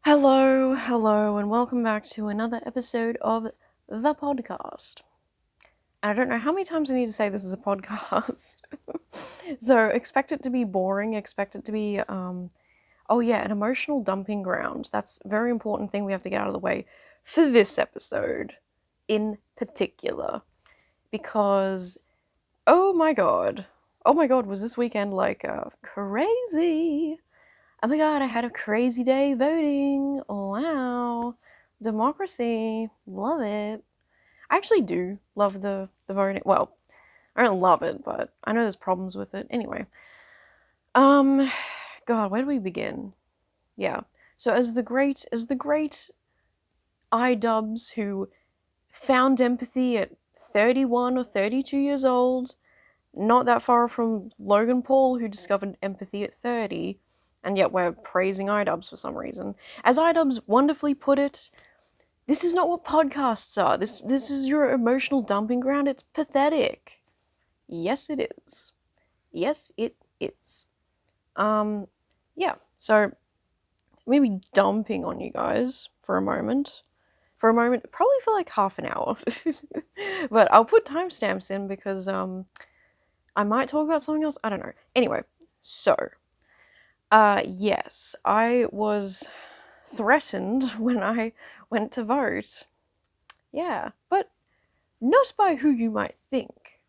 Hello, and welcome back to another episode of the podcast. And I don't know how many times I need to say this is a podcast. So expect it to be boring, expect it to be, an emotional dumping ground. That's a very important thing we have to get out of the way for this episode in particular. Because, oh my god, was this weekend crazy? Oh my god, I had a crazy day voting. Wow. Democracy. Love it. I actually do love the voting. Well, I don't love it, but I know there's problems with it. Anyway. God, where do we begin? Yeah. So as the great iDubbbz who found empathy at 31 or 32 years old, not that far from Logan Paul who discovered empathy at 30, and yet we're praising iDubbbz for some reason. As iDubbbz wonderfully put it, this is not what podcasts are. This is your emotional dumping ground. It's pathetic. Yes, it is. Yes, it is. Yeah, so maybe dumping on you guys for a moment. Probably for like half an hour. But I'll put timestamps in because, I might talk about something else. I don't know. Anyway, so yes, I was threatened when I went to vote. Yeah, but not by who you might think.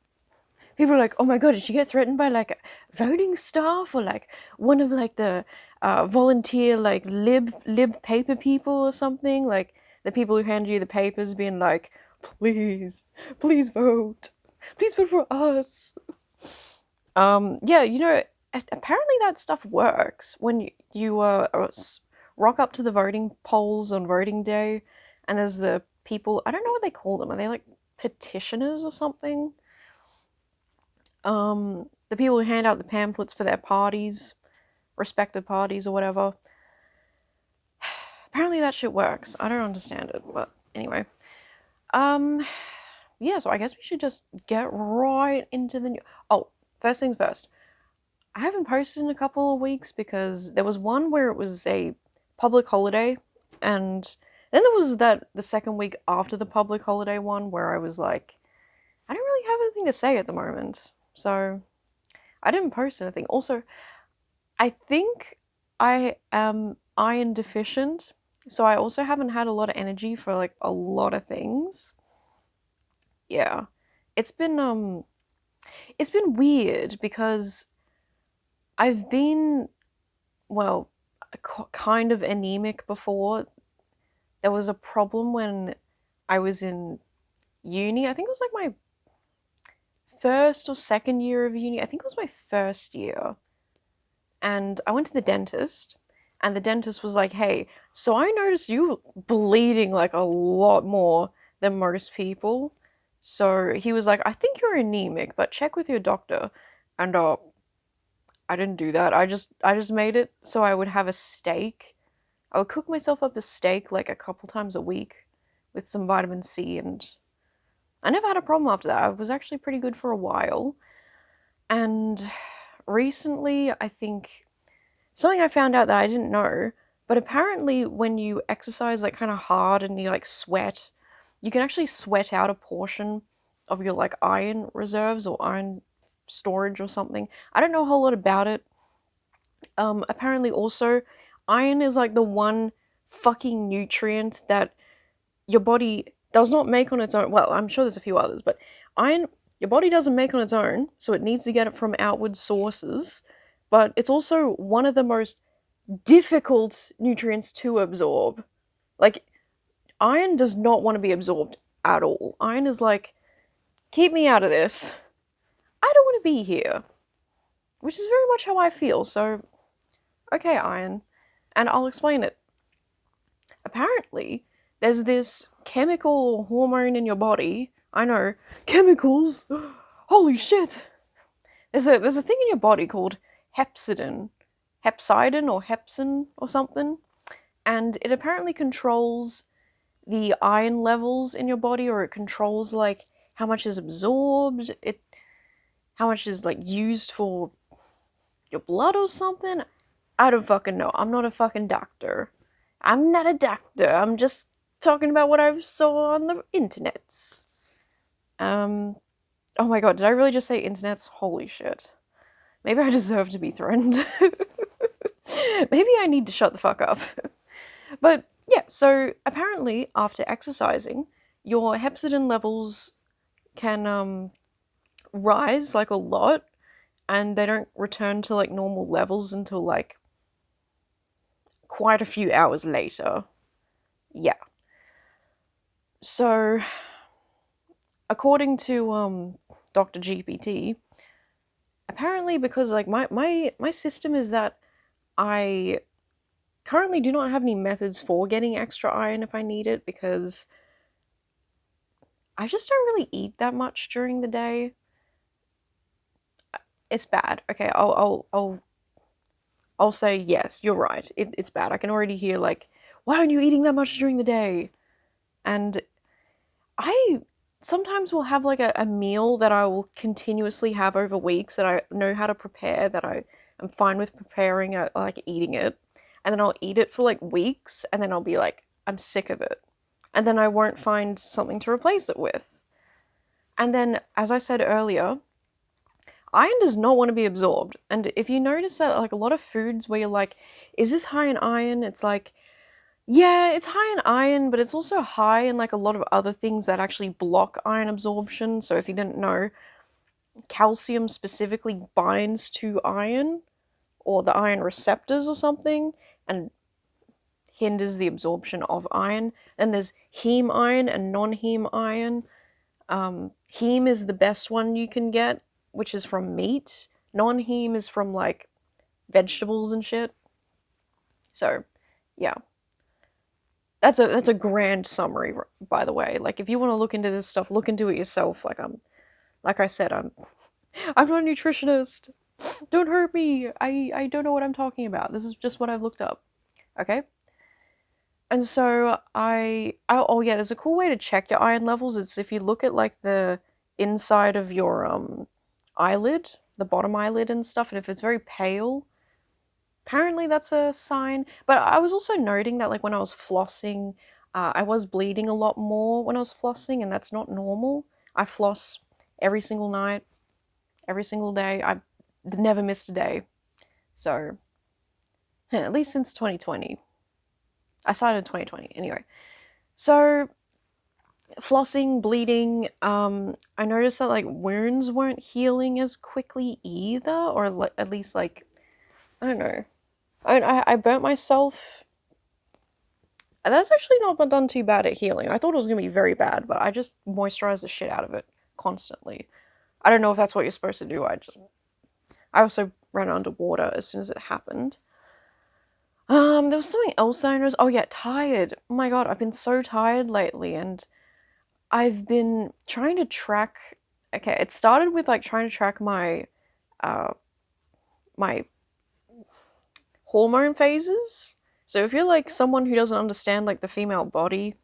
People are like, oh my god, did you get threatened by like voting staff or like one of like the volunteer like lib paper people or something? Like the people who hand you the papers being like, please vote. Please vote for us. Yeah, apparently that stuff works when you rock up to the voting polls on voting day, and there's the people, I don't know what they call them, are they like petitioners or something? The people who hand out the pamphlets for their parties, respective parties or whatever. Apparently that shit works. I don't understand it, but anyway. Yeah, so I guess we should just get right into the new. Oh, first things first. I haven't posted in a couple of weeks because there was one where it was a public holiday, and then there was the second week after the public holiday one where I was like, I don't really have anything to say at the moment, so I didn't post anything. Also, I think I am iron deficient, so I also haven't had a lot of energy for like a lot of things. Yeah. It's been weird because I've been, well, kind of anemic before. There was a problem when I was in uni. I think it was like my first or second year of uni. I think it was my first year. And I went to the dentist, and the dentist was like, hey, so I noticed you bleeding like a lot more than most people. So he was like, I think you're anemic, but check with your doctor. And I didn't do that. I just made it so I would have a steak. I would cook myself up a steak like a couple times a week with some vitamin C, and I never had a problem after that. I was actually pretty good for a while. And recently, I think something I found out that I didn't know, but apparently when you exercise like kind of hard and you like sweat, you can actually sweat out a portion of your like iron reserves or iron storage or something. I don't know a whole lot about it. Apparently also, iron is like the one fucking nutrient that your body does not make on its own. Well, I'm sure there's a few others, but iron, your body doesn't make on its own, so it needs to get it from outward sources. But it's also one of the most difficult nutrients to absorb. Like, iron does not want to be absorbed at all. Iron is like, keep me out of this. I don't want to be here. Which is very much how I feel, so okay, iron. And I'll explain it. Apparently, there's this chemical hormone in your body. I know, chemicals! Holy shit! There's a thing in your body called hepcidin or hepsin or something, and it apparently controls the iron levels in your body, or it controls like how much is absorbed, how much is like used for your blood or something. I don't fucking know. I'm not a fucking doctor. I'm not a doctor. I'm just talking about what I saw on the internets. Oh my god, did I really just say internets? Holy shit. Maybe I deserve to be threatened. Maybe I need to shut the fuck up. But yeah, so apparently after exercising, your hepcidin levels can rise like a lot, and they don't return to like normal levels until like quite a few hours later. Yeah. So according to Dr. GPT, apparently because like my system is that I currently do not have any methods for getting extra iron if I need it, because I just don't really eat that much during the day. It's bad. Okay, I'll say yes, you're right. It's bad. I can already hear like, why aren't you eating that much during the day? And I sometimes will have like a meal that I will continuously have over weeks that I know how to prepare, that I am fine with preparing, like eating it. And then I'll eat it for like weeks, and then I'll be like, I'm sick of it. And then I won't find something to replace it with. And then, as I said earlier, iron does not want to be absorbed. And if you notice that, like a lot of foods where you're like, is this high in iron? It's like, yeah, it's high in iron, but it's also high in like a lot of other things that actually block iron absorption. So if you didn't know, calcium specifically binds to iron or the iron receptors or something and hinders the absorption of iron. Then there's heme iron and non-heme iron. Heme is the best one you can get, which is from meat. Non-heme is from like vegetables and shit. So, yeah. That's a grand summary, by the way. Like if you want to look into this stuff, look into it yourself. Like I said, I'm not a nutritionist. Don't hurt me. I don't know what I'm talking about. This is just what I've looked up. Okay? And so oh yeah, there's a cool way to check your iron levels. It's if you look at like the inside of your eyelid, the bottom eyelid and stuff, and if it's very pale, apparently that's a sign. But I was also noting that like when I was flossing, I was bleeding a lot more when I was flossing, and that's not normal. I floss every single night, every single day. I never missed a day. So, at least since 2020. I started in 2020 anyway. So, flossing, bleeding, I noticed that like wounds weren't healing as quickly either, or at least like, I don't know. I burnt myself. That's actually not done too bad at healing. I thought it was going to be very bad, but I just moisturized the shit out of it constantly. I don't know if that's what you're supposed to do. I also ran underwater as soon as it happened. There was something else that I noticed. Oh yeah, tired. Oh my god, I've been so tired lately, and I've been trying to track. Okay, it started with like trying to track my hormone phases. So if you're like someone who doesn't understand like the female body,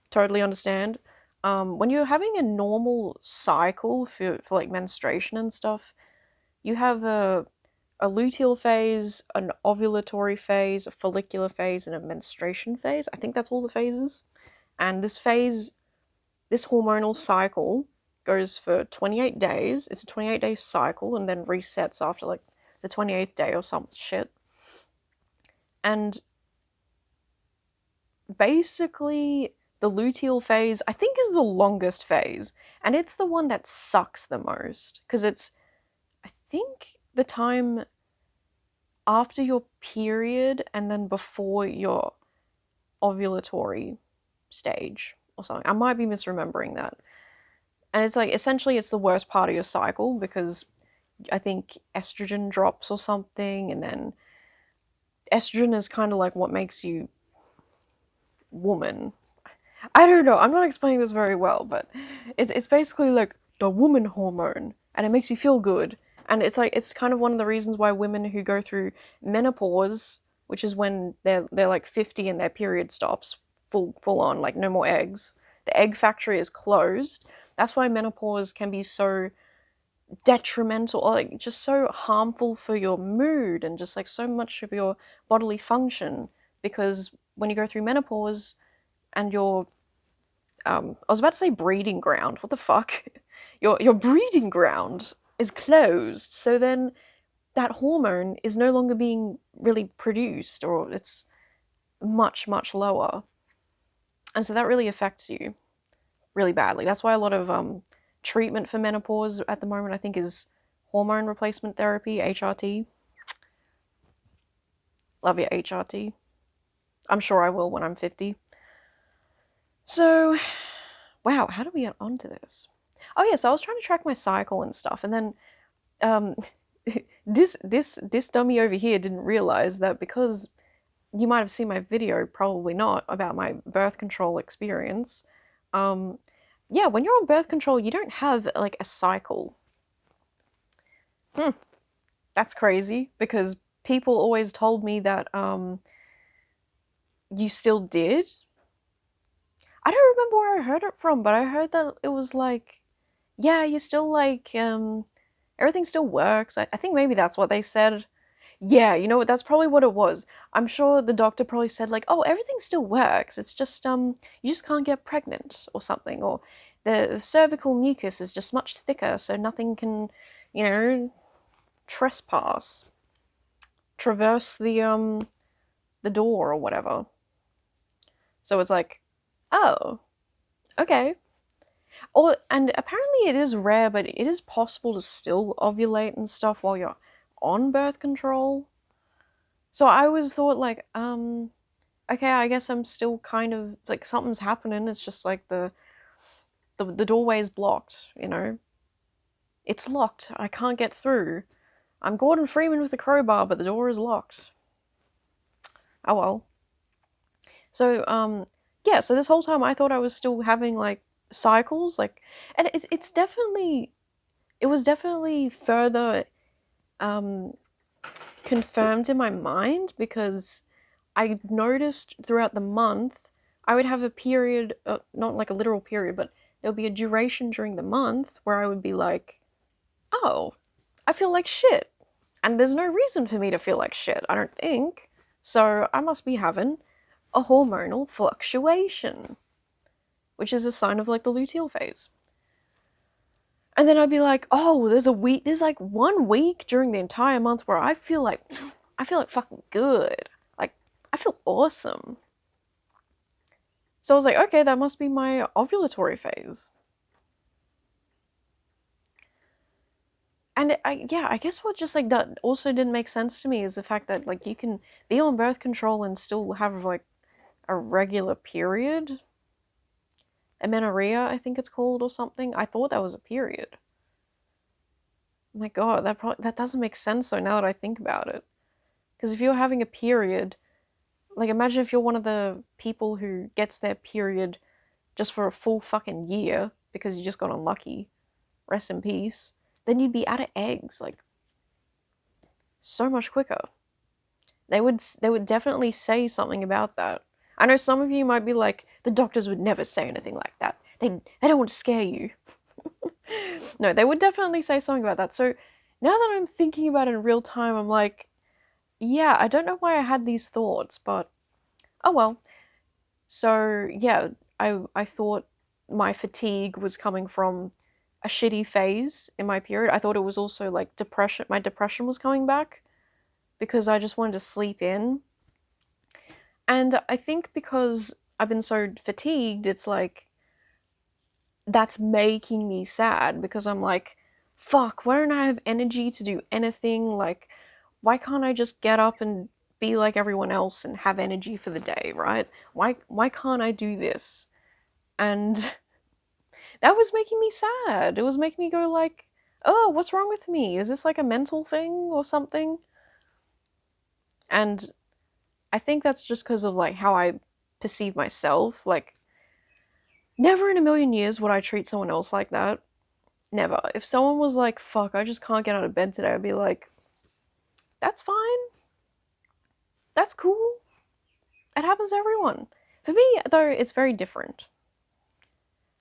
totally understand. When you're having a normal cycle for like menstruation and stuff, you have a luteal phase, an ovulatory phase, a follicular phase, and a menstruation phase. I think that's all the phases. And this phase, this hormonal cycle goes for 28 days. It's a 28-day cycle and then resets after like the 28th day or some shit. And basically, the luteal phase, I think, is the longest phase. And it's the one that sucks the most. Because it's, I think, the time after your period and then before your ovulatory stage or something. I might be misremembering that. And it's like, essentially, it's the worst part of your cycle because I think estrogen drops or something, and then estrogen is kind of like what makes you woman. I don't know, I'm not explaining this very well, but it's basically like the woman hormone, and it makes you feel good. And it's like, it's kind of one of the reasons why women who go through menopause, which is when they're like 50 and their period stops full on, like no more eggs. The egg factory is closed. That's why menopause can be so detrimental, or like just so harmful for your mood and just like so much of your bodily function, because when you go through menopause and your I was about to say breeding ground. What the fuck? Your breeding ground is closed. So then that hormone is no longer being really produced, or it's much, much lower. And so that really affects you really badly. That's why a lot of treatment for menopause at the moment, I think, is hormone replacement therapy, HRT. Love your HRT. I'm sure I will when I'm 50. So, wow, how did we get onto this? Oh yeah, so I was trying to track my cycle and stuff, and then um, this dummy over here didn't realize that, because you might have seen my video, probably not, about my birth control experience. Yeah, when you're on birth control, you don't have like a cycle. That's crazy, because people always told me that you still did. I don't remember where I heard it from, but I heard that it was like, yeah, you still like everything still works. I think maybe that's what they said. Yeah, you know what? That's probably what it was. I'm sure the doctor probably said like, "Oh, everything still works. It's just you just can't get pregnant or something, or the cervical mucus is just much thicker, so nothing can, you know, trespass, traverse the door or whatever." So it's like, "Oh, okay." Or and apparently it is rare, but it is possible to still ovulate and stuff while you're on birth control. So I always thought like, okay, I guess I'm still kind of like something's happening. It's just like the doorway is blocked, you know. It's locked. I can't get through. I'm Gordon Freeman with a crowbar, but the door is locked. Oh well. So yeah. So this whole time I thought I was still having like cycles, like, and it was definitely further confirmed in my mind, because I noticed throughout the month I would have a period, not like a literal period, but there would be a duration during the month where I would be like, oh, I feel like shit. And there's no reason for me to feel like shit, I don't think. So I must be having a hormonal fluctuation, which is a sign of like the luteal phase. And then I'd be like, oh, there's like 1 week during the entire month where I feel like fucking good. Like, I feel awesome. So I was like, okay, that must be my ovulatory phase. And I guess what just like that also didn't make sense to me is the fact that like you can be on birth control and still have like a regular period. Amenorrhea, I think it's called, or something. I thought that was a period. My God, that doesn't make sense though, now that I think about it. Because if you're having a period, like imagine if you're one of the people who gets their period just for a full fucking year because you just got unlucky. Rest in peace. Then you'd be out of eggs like so much quicker. They would definitely say something about that. I know some of you might be like, the doctors would never say anything like that. They don't want to scare you. No, they would definitely say something about that. So now that I'm thinking about it in real time, I'm like, yeah, I don't know why I had these thoughts, but oh well. So yeah, I thought my fatigue was coming from a shitty phase in my period. I thought it was also like depression. My depression was coming back because I just wanted to sleep in. And I think because I've been so fatigued, it's like that's making me sad, because I'm like, fuck, why don't I have energy to do anything? Like, why can't I just get up and be like everyone else and have energy for the day, right? Why can't I do this? And that was making me sad. It was making me go like, oh, what's wrong with me? Is this like a mental thing or something? And I think that's just because of like how I perceive myself. Like, never in a million years would I treat someone else like that. Never. If someone was like, fuck, I just can't get out of bed today, I'd be like, that's fine. That's cool. It happens to everyone. For me, though, it's very different.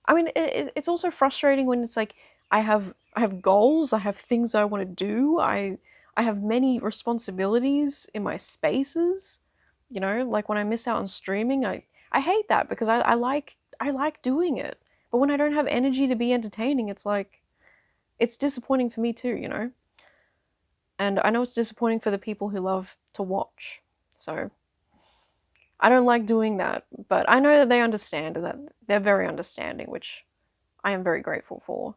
I mean, it's also frustrating when it's like, I have goals, I have things I want to do, I have many responsibilities in my spaces, You know, like when I miss out on streaming, I hate that because I like doing it. But when I don't have energy to be entertaining, it's like it's disappointing for me too, you know? And I know it's disappointing for the people who love to watch. So I don't like doing that, but I know that they understand and that they're very understanding, which I am very grateful for.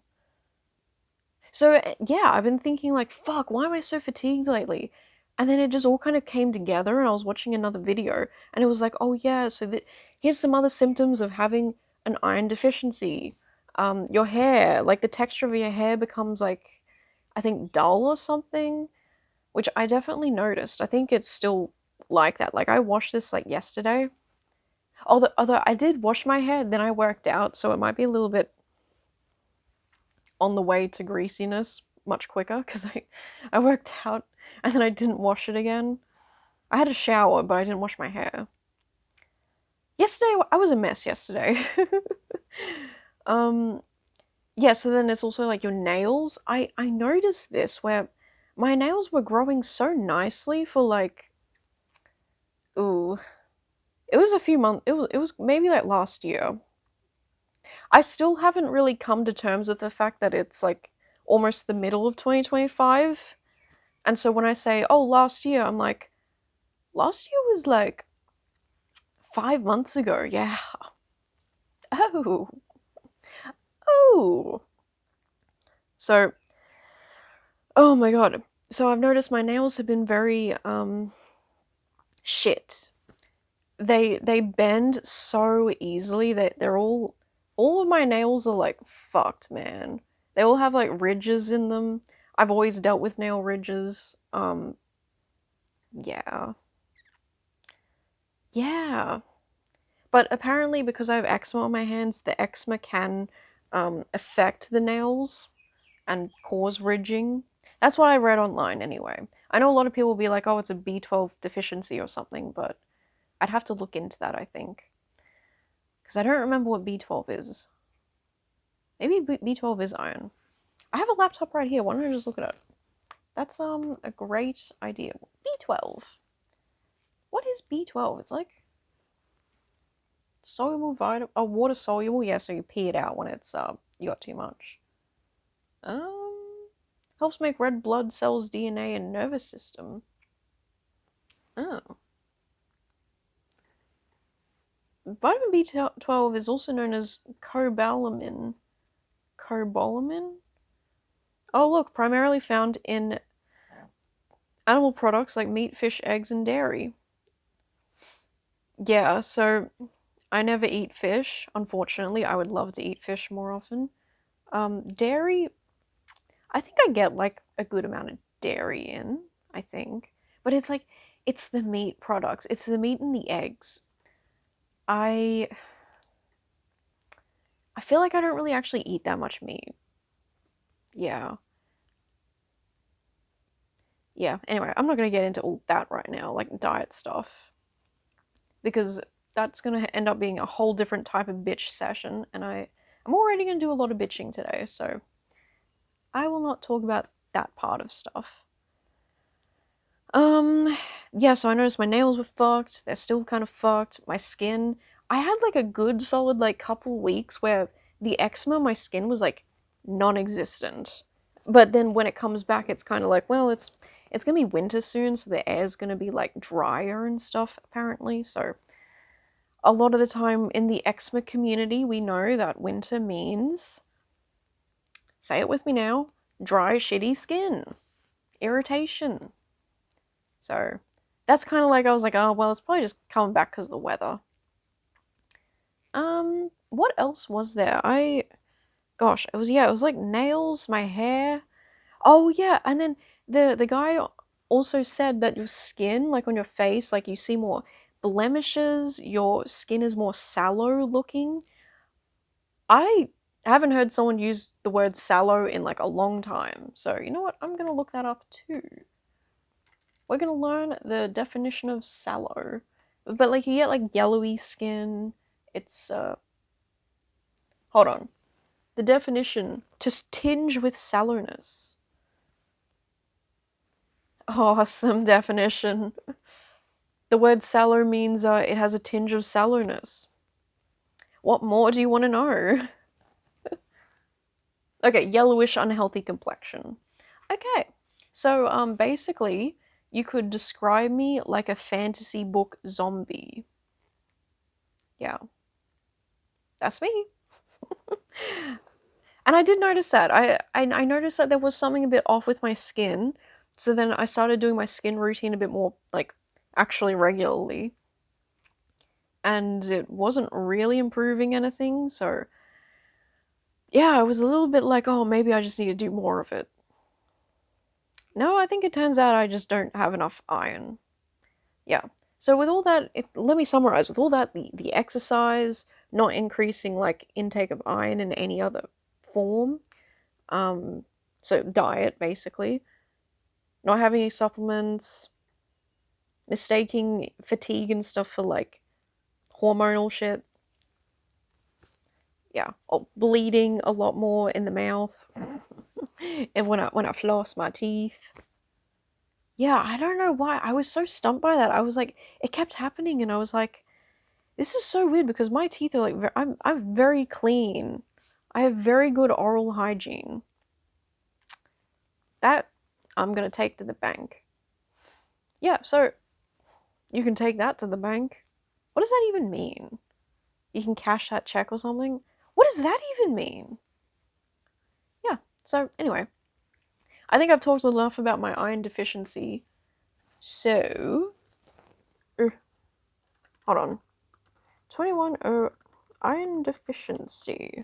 So yeah, I've been thinking like, fuck, why am I so fatigued lately? And then it just all kind of came together, and I was watching another video, and it was like, oh yeah, so here's some other symptoms of having an iron deficiency. Your hair, like the texture of your hair becomes like, I think dull or something, which I definitely noticed. I think it's still like that. Like I washed this like yesterday. Although I did wash my hair, then I worked out, so it might be a little bit on the way to greasiness much quicker because I worked out and then I didn't wash it again. I had a shower, but I didn't wash my hair. Yesterday, I was a mess yesterday. um, yeah, so then there's also like your nails. I noticed this where my nails were growing so nicely for like, ooh, it was a few months, it was maybe like last year. I still haven't really come to terms with the fact that it's like almost the middle of 2025. And so when I say, oh, last year, I'm like, last year was like 5 months ago. Yeah. Oh. Oh. So, oh my god. So I've noticed my nails have been very, shit. They bend so easily that they're all of my nails are like fucked, man. They all have like ridges in them. I've always dealt with nail ridges. Yeah. Yeah. But apparently, because I have eczema on my hands, the eczema can affect the nails and cause ridging. That's what I read online anyway. I know a lot of people will be like, oh, it's a B12 deficiency or something, but I'd have to look into that, I think. Because I don't remember what B12 is. Maybe B12 is iron. I have a laptop right here. Why don't I just look it up? That's a great idea. B12. What is B12? It's like soluble vitamin. Oh, water soluble. Yeah, so you pee it out when it's you got too much. Helps make red blood cells, DNA, and nervous system. Oh. Vitamin B12 is also known as cobalamin. Cobalamin? Oh, look, primarily found in animal products like meat, fish, eggs, and dairy. Yeah, so I never eat fish, unfortunately. I would love to eat fish more often. Dairy, I think I get like a good amount of dairy in, I think. But it's like, it's the meat products, it's the meat and the eggs. I feel like I don't really actually eat that much meat. Yeah. Yeah, anyway, I'm not gonna get into all that right now, like diet stuff. Because that's gonna end up being a whole different type of bitch session, and I'm already gonna do a lot of bitching today, so I will not talk about that part of stuff. Yeah, so I noticed my nails were fucked, they're still kind of fucked, my skin, I had like a good solid like couple weeks where the eczema on my skin was like non-existent. But then when it comes back, it's kind of like, well, it's gonna be winter soon, so the air's gonna be like drier and stuff, apparently. So a lot of the time in the eczema community, we know that winter means, say it with me now, dry, shitty skin, irritation. So that's kind of like, I was like, oh, well, it's probably just coming back because of the weather. What else was there? Gosh, it was like nails, my hair. Oh yeah, and then the guy also said that your skin, like on your face, like you see more blemishes, your skin is more sallow looking. I haven't heard someone use the word sallow in like a long time. So, you know what? I'm going to look that up too. We're going to learn the definition of sallow. But like you get like yellowy skin. It's hold on. The definition: to tinge with sallowness. Awesome definition. The word sallow means it has a tinge of sallowness. What more do you want to know? Okay, yellowish, unhealthy complexion. Okay, so basically, you could describe me like a fantasy book zombie. Yeah, that's me. And I did notice that. I noticed that there was something a bit off with my skin. So then I started doing my skin routine a bit more, like, actually regularly. And it wasn't really improving anything, so yeah, I was a little bit like, oh, maybe I just need to do more of it. No, I think it turns out I just don't have enough iron. Yeah. So with all that, let me summarize. With all that, the exercise, not increasing like intake of iron in any other form, so diet basically, not having any supplements, mistaking fatigue and stuff for like hormonal shit. Yeah, oh, bleeding a lot more in the mouth, and when I floss my teeth. Yeah, I don't know why. I was so stumped by that. I was like, it kept happening, and I was like, this is so weird because my teeth are like, I'm very clean. I have very good oral hygiene. That I'm gonna take to the bank. Yeah, so you can take that to the bank. What does that even mean? You can cash that check or something? What does that even mean? Yeah, so anyway, I think I've talked enough about my iron deficiency. So, hold on. 21 iron deficiency.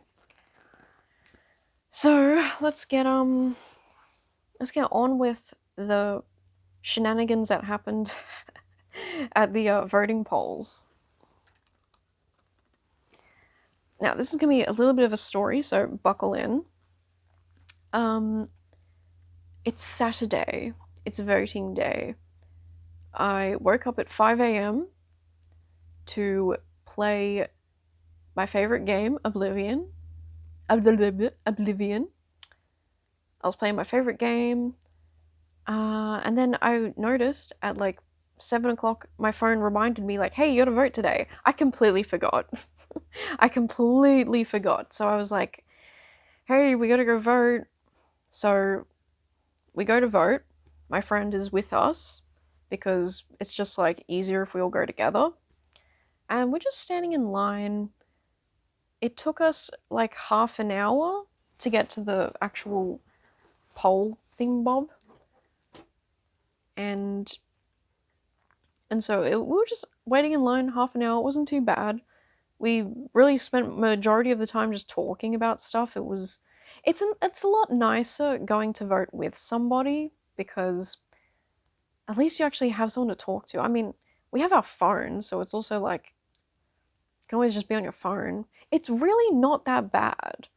So, let's get on with the shenanigans that happened at the voting polls. Now, this is going to be a little bit of a story, so buckle in. It's Saturday. It's voting day. I woke up at 5 a.m. to play my favorite game, Oblivion. I was playing my favorite game, and then I noticed at like 7 o'clock, my phone reminded me, like, hey, you gotta vote today. I completely forgot. I completely forgot. So I was like, hey, we gotta go vote. So we go to vote. My friend is with us because it's just like easier if we all go together. And we're just standing in line. It took us like half an hour to get to the actual poll thingbob. And so we were just waiting in line half an hour. It wasn't too bad. We really spent majority of the time just talking about stuff. It's a lot nicer going to vote with somebody because at least you actually have someone to talk to. I mean, we have our phones, so it's also like you can always just be on your phone. It's really not that bad.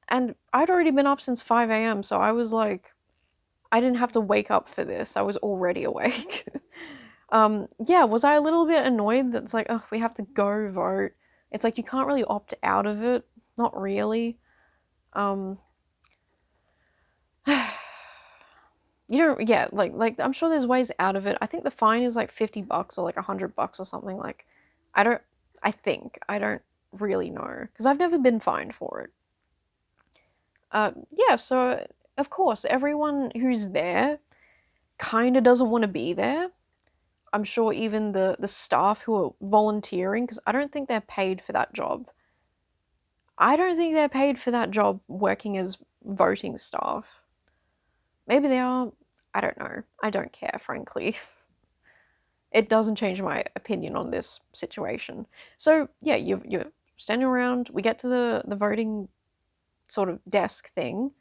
And I'd already been up since 5 a.m., so I was like, I didn't have to wake up for this. I was already awake. Yeah, was I a little bit annoyed that it's like, oh, we have to go vote? It's like you can't really opt out of it. Not really. You don't, yeah, like I'm sure there's ways out of it. I think the fine is like $50 or like $100 or something. Like, I don't really know because I've never been fined for it. Yeah, so of course everyone who's there kind of doesn't want to be there. I'm sure even the staff who are volunteering, because I don't think they're paid for that job. I don't think they're paid for that job working as voting staff. Maybe they are. I don't know. I don't care, frankly. It doesn't change my opinion on this situation. So yeah, you're standing around. We get to the voting sort of desk thing,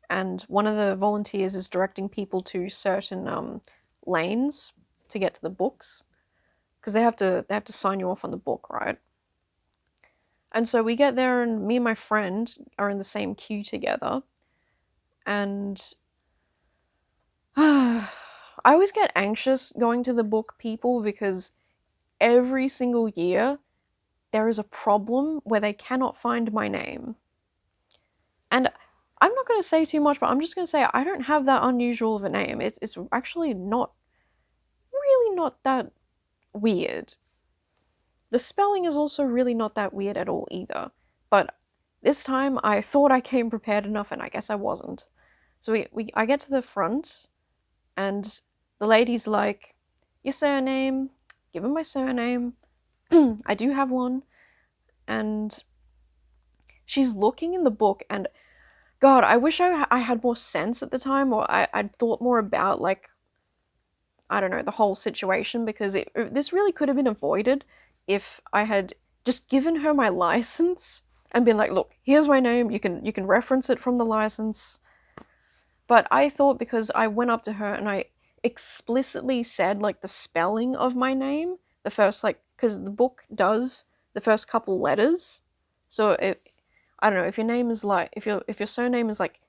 and one of the volunteers is directing people to certain lanes to get to the books because they have to sign you off on the book, right? And so we get there, and me and my friend are in the same queue together, and I always get anxious going to the book people because every single year there is a problem where they cannot find my name. And I'm not going to say too much, but I'm just going to say I don't have that unusual of a name. It's actually not really not that weird. The spelling is also really not that weird at all either. But this time I thought I came prepared enough, and I guess I wasn't. So I get to the front, and the lady's like, your surname, give him my surname. I do have one. And she's looking in the book, and God, I wish I had more sense at the time, or I'd thought more about, like, I don't know, the whole situation, because this really could have been avoided if I had just given her my license and been like, look, here's my name, you can reference it from the license. But I thought, because I went up to her and I explicitly said, like, the spelling of my name, the first, like, because the book does the first couple letters. So I don't know, if your name is like, if your surname is like,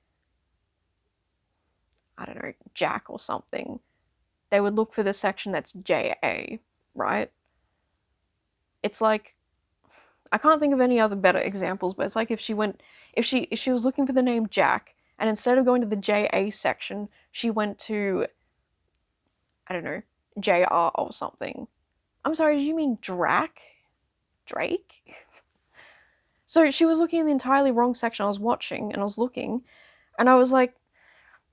I don't know, Jack or something, they would look for the section that's JA, right? It's like, I can't think of any other better examples, but it's like if she was looking for the name Jack, and instead of going to the JA section, she went to, I don't know, JR or something. I'm sorry, did you mean Drake? So she was looking in the entirely wrong section. I was watching and I was looking, and I was like,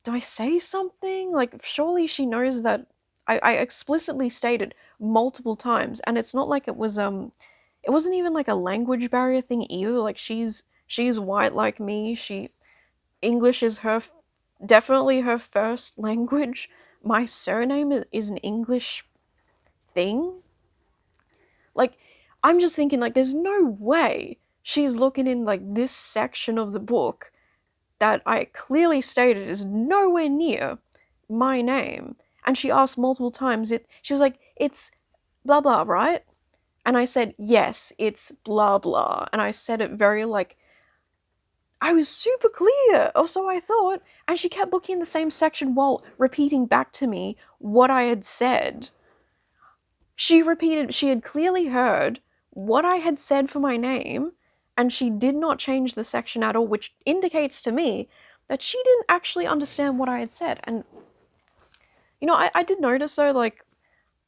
do I say something? Like, surely she knows that I explicitly stated multiple times, and it's not like it wasn't even like a language barrier thing either. Like, she's white like me. English is definitely her first language. My surname is an English thing. Like, I'm just thinking, like, there's no way she's looking in, like, this section of the book that I clearly stated is nowhere near my name. And she asked multiple times, she was like, it's blah blah, right? And I said, yes, it's blah blah. And I said it very, like, I was super clear, or so I thought. And she kept looking in the same section while repeating back to me what I had said. She had clearly heard what I had said for my name, and she did not change the section at all, which indicates to me that she didn't actually understand what I had said. And, you know, I did notice, though, like,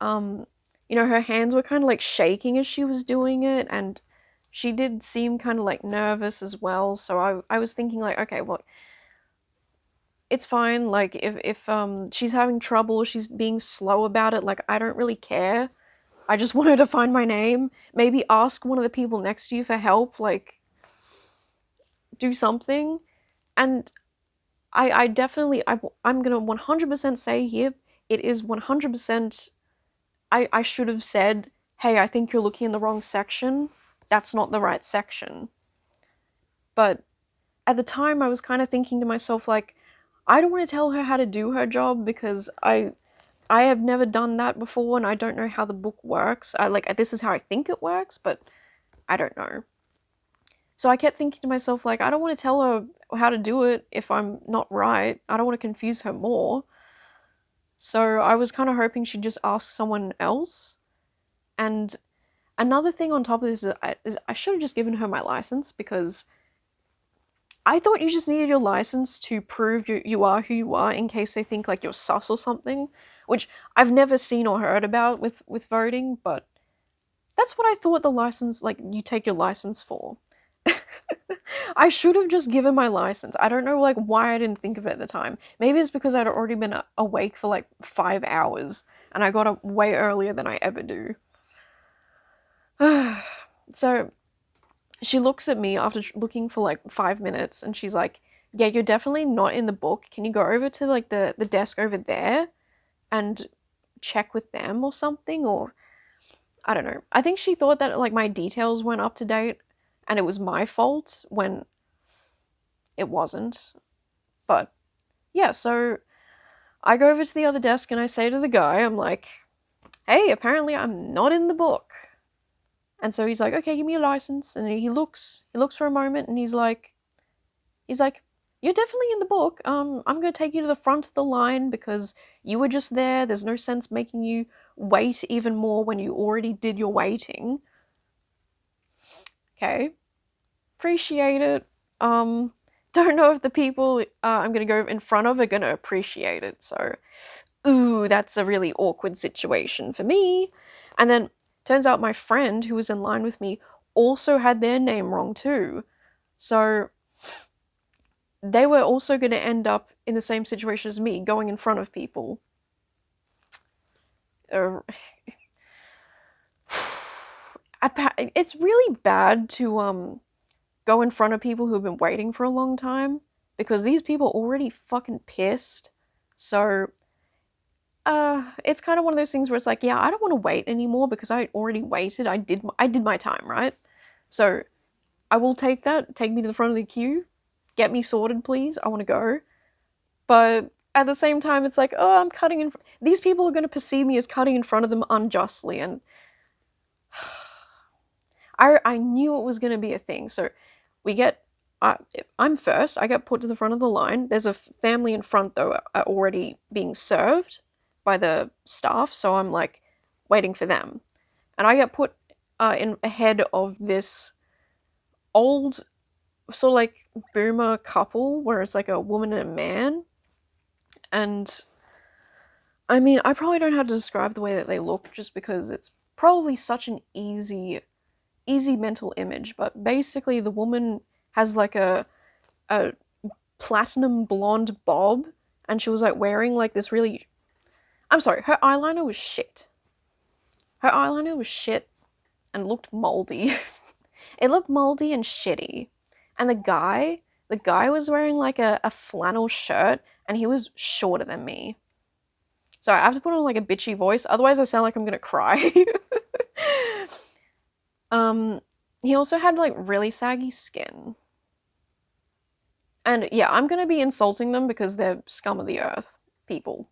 you know, her hands were kind of, like, shaking as she was doing it, and she did seem kind of, like, nervous as well, so I was thinking, like, okay, well, it's fine, like, if she's having trouble, she's being slow about it, like, I don't really care. I just want her to find my name. Maybe ask one of the people next to you for help, like, do something. And I'm gonna 100% say here, it is 100%, I should have said, hey, I think you're looking in the wrong section. That's not the right section. But at the time, I was kind of thinking to myself, like, I don't want to tell her how to do her job, because I have never done that before, and I don't know how the book works. This is how I think it works, but I don't know. So I kept thinking to myself, like, I don't want to tell her how to do it if I'm not right. I don't want to confuse her more. So I was kind of hoping she'd just ask someone else. And another thing on top of this is I should have just given her my license, because I thought you just needed your license to prove you are who you are, in case they think, like, you're sus or something, which I've never seen or heard about with voting, but that's what I thought the license, like, you take your license for. I should have just given my license. I don't know, like, why I didn't think of it at the time. Maybe it's because I'd already been awake for, like, 5 hours, and I got up way earlier than I ever do. So she looks at me after looking for, like, 5 minutes, and she's like, yeah, you're definitely not in the book. Can you go over to, like, the desk over there and check with them or something? Or, I don't know. I think she thought that, like, my details weren't up to date, and it was my fault, when it wasn't. But, yeah, so I go over to the other desk and I say to the guy, I'm like, hey, apparently I'm not in the book. And so he's like, okay, give me your license. And he looks for a moment, and he's like, you're definitely in the book. I'm gonna take you to the front of the line, because you were just there. There's no sense making you wait even more when you already did your waiting. Okay. Appreciate it. Don't know if the people I'm gonna go in front of are gonna appreciate it, so ooh, that's a really awkward situation for me. And then turns out my friend who was in line with me also had their name wrong too. So they were also going to end up in the same situation as me, going in front of people. It's really bad to go in front of people who have been waiting for a long time, because these people are already fucking pissed. So it's kind of one of those things where it's like, yeah, I don't want to wait anymore because I already waited. I did my time, right? So I will take that. Take me to the front of the queue. Get me sorted, please. I want to go. But at the same time, it's like, oh, I'm cutting in. These people are going to perceive me as cutting in front of them unjustly, and I knew it was going to be a thing. So we get. I'm first. I get put to the front of the line. There's a family in front though, already being served by the staff. So I'm like waiting for them, and I get put in ahead of this old sort of like boomer couple, where it's like a woman and a man. And I mean, I probably don't know how to describe the way that they look just because it's probably such an easy mental image, but basically the woman has like a platinum blonde bob, and she was like wearing like this really, I'm sorry, her eyeliner was shit. Her eyeliner was shit and looked moldy. It looked moldy and shitty. And the guy was wearing like a flannel shirt, and he was shorter than me. So I have to put on like a bitchy voice, otherwise I sound like I'm gonna cry. He also had like really saggy skin. And yeah, I'm gonna be insulting them because they're scum of the earth people.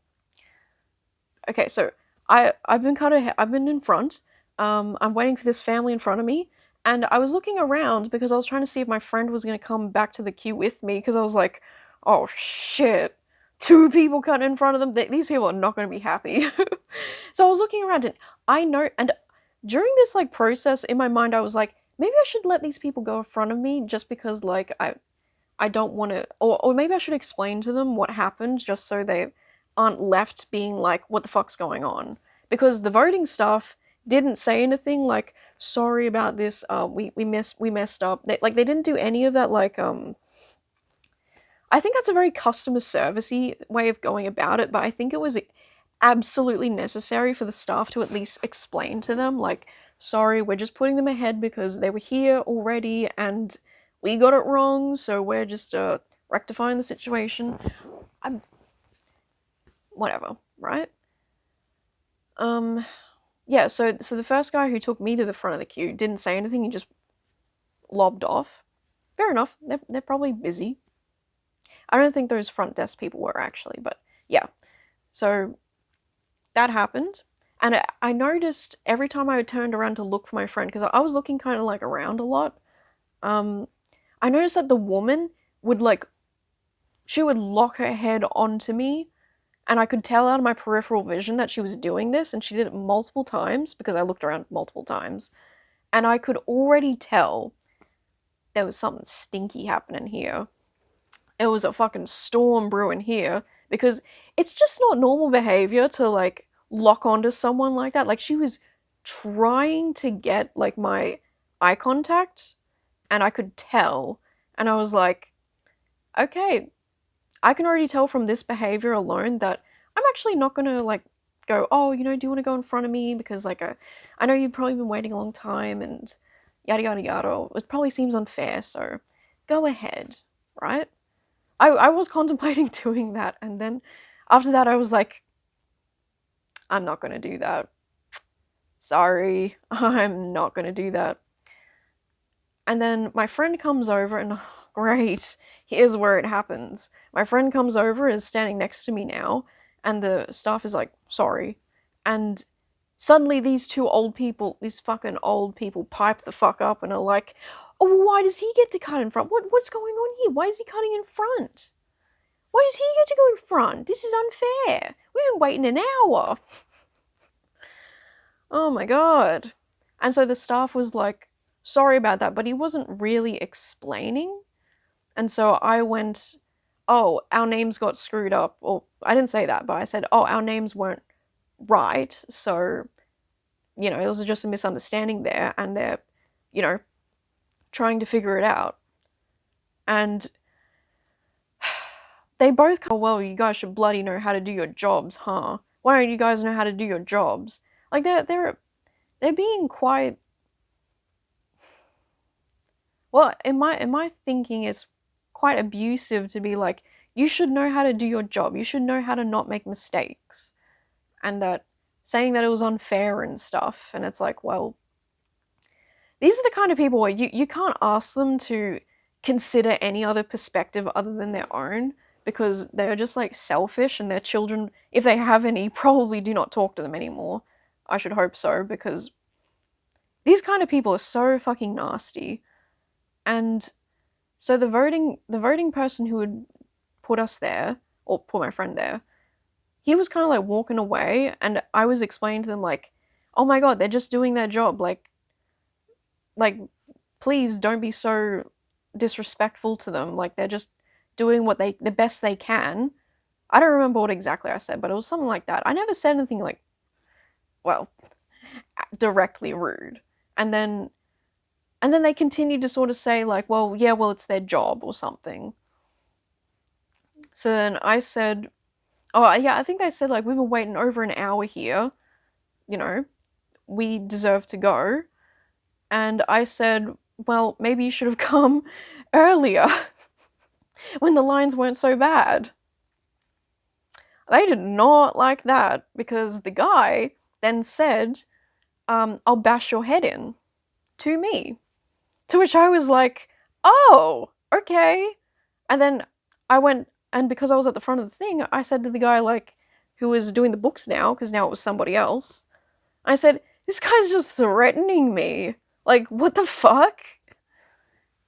Okay, so I've been in front. I'm waiting for this family in front of me, and I was looking around because I was trying to see if my friend was gonna come back to the queue with me, because I was like, oh shit, two people cut in front of them. These people are not gonna be happy. So I was looking around, and I know, and during this like process in my mind, I was like, maybe I should let these people go in front of me just because like I don't want to, or maybe I should explain to them what happened just so they aren't left being like, what the fuck's going on? Because the voting staff didn't say anything like, sorry about this, we messed up. They didn't do any of that. Like, I think that's a very customer servicey way of going about it, but I think it was absolutely necessary for the staff to at least explain to them, like, sorry, we're just putting them ahead because they were here already and we got it wrong, so we're just rectifying the situation. Whatever, right? Yeah, so the first guy who took me to the front of the queue didn't say anything, he just lobbed off. Fair enough, they're probably busy. I don't think those front desk people were actually, but yeah. So that happened, and I noticed every time I turned around to look for my friend, because I was looking kind of like around a lot, I noticed that the woman would like, she would lock her head onto me, and I could tell out of my peripheral vision that she was doing this, and she did it multiple times because I looked around multiple times, and I could already tell there was something stinky happening here. It was a fucking storm brewing here, because it's just not normal behavior to like lock onto someone like that. Like, she was trying to get like my eye contact, and I could tell, and I was like, okay, I can already tell from this behavior alone that I'm actually not gonna like go, oh, you know, do you want to go in front of me, because like I know you've probably been waiting a long time and yada yada yada. It probably seems unfair, so go ahead, right? I was contemplating doing that, and then after that I was like, I'm not gonna do that. Sorry, I'm not gonna do that. And then my friend comes over, and oh, great, here's where it happens. My friend comes over, is standing next to me now, and the staff is like, sorry. And suddenly these these fucking old people pipe the fuck up and are like, oh, why does he get to cut in front? What's going on here? Why is he cutting in front? Why does he get to go in front? This is unfair. We've been waiting an hour. Oh my god. And so the staff was like, sorry about that, but he wasn't really explaining. And so I went, oh, our names got screwed up. Or I didn't say that, but I said, oh, our names weren't right. So there was just a misunderstanding there, and they're, trying to figure it out. And they both go, well, you guys should bloody know how to do your jobs, huh? Why don't you guys know how to do your jobs? Like, they're being quite, well, in my thinking, it's quite abusive to be like, you should know how to do your job. You should know how to not make mistakes. And that saying that it was unfair and stuff. And it's like, well, these are the kind of people where you can't ask them to consider any other perspective other than their own, because they're just like selfish, and their children, if they have any, probably do not talk to them anymore. I should hope so, because these kind of people are so fucking nasty. And so the voting person who had put us there, or put my friend there, he was kind of like walking away, and I was explaining to them like, oh my god, they're just doing their job, like please don't be so disrespectful to them, like they're just doing the best they can. I don't remember what exactly I said, but it was something like that. I never said anything like, well, directly rude. And then they continued to sort of say like, well, yeah, well, it's their job or something. So then I said, oh yeah, I think they said like, we've been waiting over an hour here, we deserve to go. And I said, well, maybe you should have come earlier when the lines weren't so bad. They did not like that, because the guy then said, I'll bash your head in, to me. To which I was like, oh, okay. And then I went, and because I was at the front of the thing, I said to the guy, like, who was doing the books now, because now it was somebody else, I said, this guy's just threatening me. Like, what the fuck?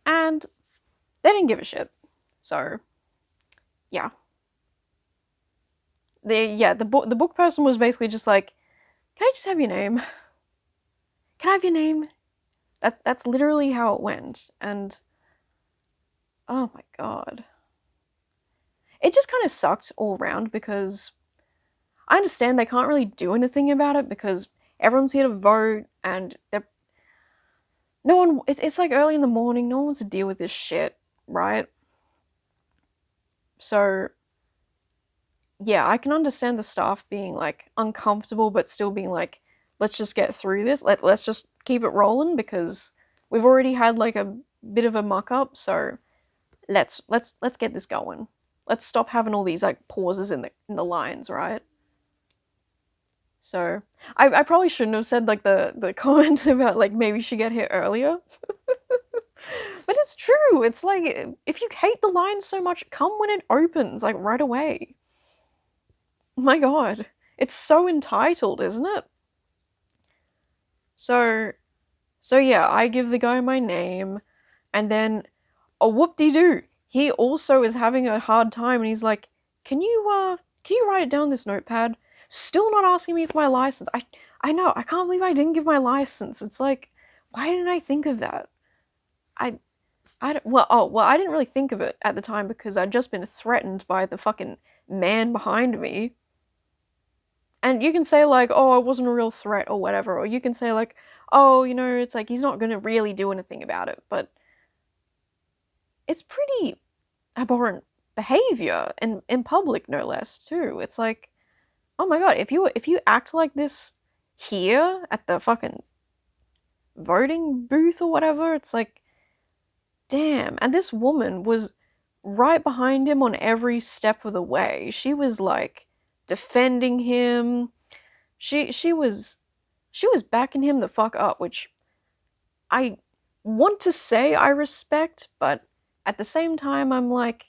And they didn't give a shit. So, yeah. The book person was basically just like, can I just have your name? Can I have your name? That's literally how it went. And oh my god. It just kind of sucked all around, because I understand they can't really do anything about it, because everyone's here to vote, and it's like early in the morning, no one wants to deal with this shit, right? So yeah, I can understand the staff being like uncomfortable, but still being like, let's just get through this. Let's just keep it rolling, because we've already had like a bit of a muck up, so let's get this going. Let's stop having all these like pauses in the lines, right? So I probably shouldn't have said like the comment about like maybe you should get here earlier. But it's true. It's like, if you hate the line so much, come when it opens, like right away. My god, it's so entitled, isn't it? So yeah, I give the guy my name, and then a whoop-de-doo, he also is having a hard time, and he's like, can you write it down on this notepad? Still not asking me for my license. I know, I can't believe I didn't give my license. It's like, why didn't I think of that? I didn't really think of it at the time, because I'd just been threatened by the fucking man behind me. And you can say like, oh, it wasn't a real threat or whatever, or you can say like, oh, it's like he's not gonna really do anything about it, but it's pretty abhorrent behavior, and in public no less too. It's like, oh my god, if you act like this here at the fucking voting booth or whatever, it's like, damn. And this woman was right behind him on every step of the way. She was like defending him. She was backing him the fuck up, which I want to say I respect, but at the same time I'm like,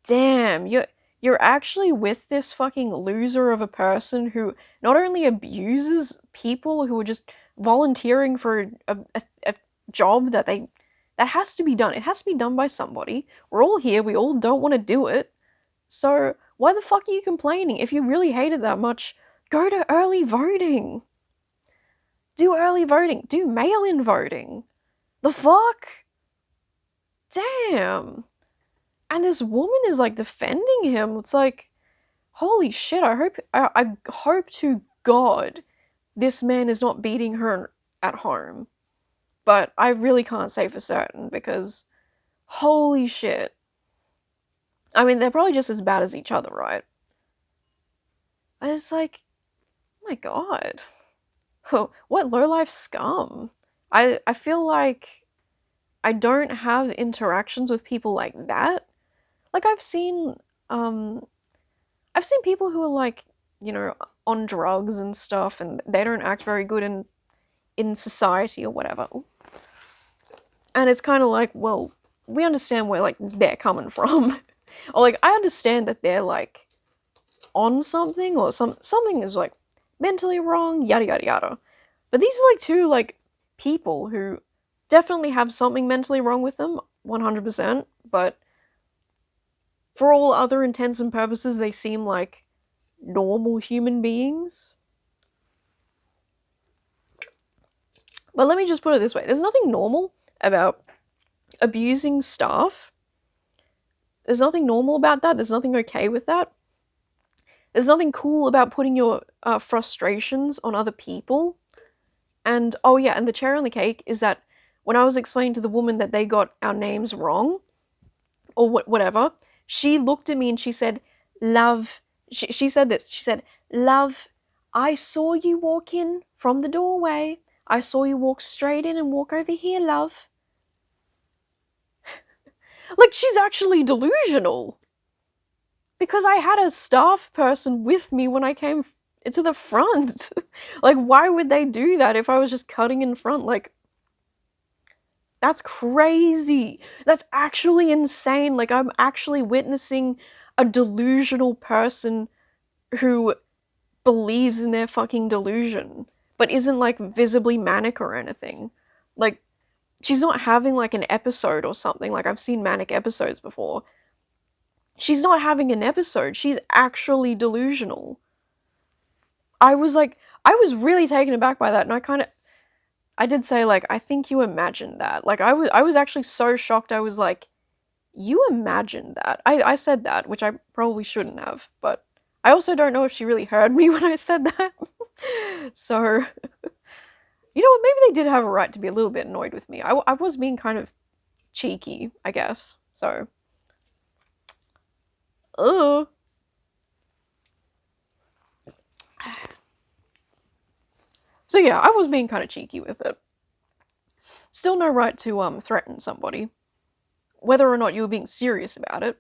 damn, you're actually with this fucking loser of a person who not only abuses people who are just volunteering for a job that has to be done. It has to be done by somebody. We're all here, we all don't want to do it. So why the fuck are you complaining? If you really hate it that much, go to early voting. Do early voting. Do mail-in voting. The fuck? Damn. And this woman is like defending him. It's like, holy shit, I hope to God this man is not beating her at home. But I really can't say for certain because holy shit. I mean, they're probably just as bad as each other, right? And it's like, oh my god. What low-life scum. I feel like I don't have interactions with people like that. Like um I've seen people who are like, you know, on drugs and stuff and they don't act very good in society or whatever. And it's kind of like, well, we understand where like they're coming from. Or like I understand that they're like on something or something is like mentally wrong, yada yada yada. But these are like two like people who definitely have something mentally wrong with them, 100%, but for all other intents and purposes they seem like normal human beings. But let me just put it this way. There's nothing normal about abusing staff. There's nothing normal about that. There's nothing okay with that. There's nothing cool about putting your frustrations on other people. And, oh yeah, and the cherry on the cake is that when I was explaining to the woman that they got our names wrong, or whatever, she looked at me and she said, love, she said this, she said, love, I saw you walk in from the doorway. I saw you walk straight in and walk over here, love. Like, she's actually delusional. Because I had a staff person with me when I came to the front. Like, why would they do that if I was just cutting in front? Like, that's crazy. That's actually insane. Like, I'm actually witnessing a delusional person who believes in their fucking delusion, but isn't, like, visibly manic or anything. Like, she's not having, like, an episode or something. Like, I've seen manic episodes before. She's not having an episode. She's actually delusional. I was really taken aback by that, and I did say, like, I think you imagined that. Like, I was actually so shocked. I was like, you imagined that. I said that, which I probably shouldn't have, but I also don't know if she really heard me when I said that. So, you know what, maybe they did have a right to be a little bit annoyed with me. I was being kind of cheeky, I guess. So, ugh. So yeah, I was being kind of cheeky with it. Still no right to threaten somebody, whether or not you were being serious about it.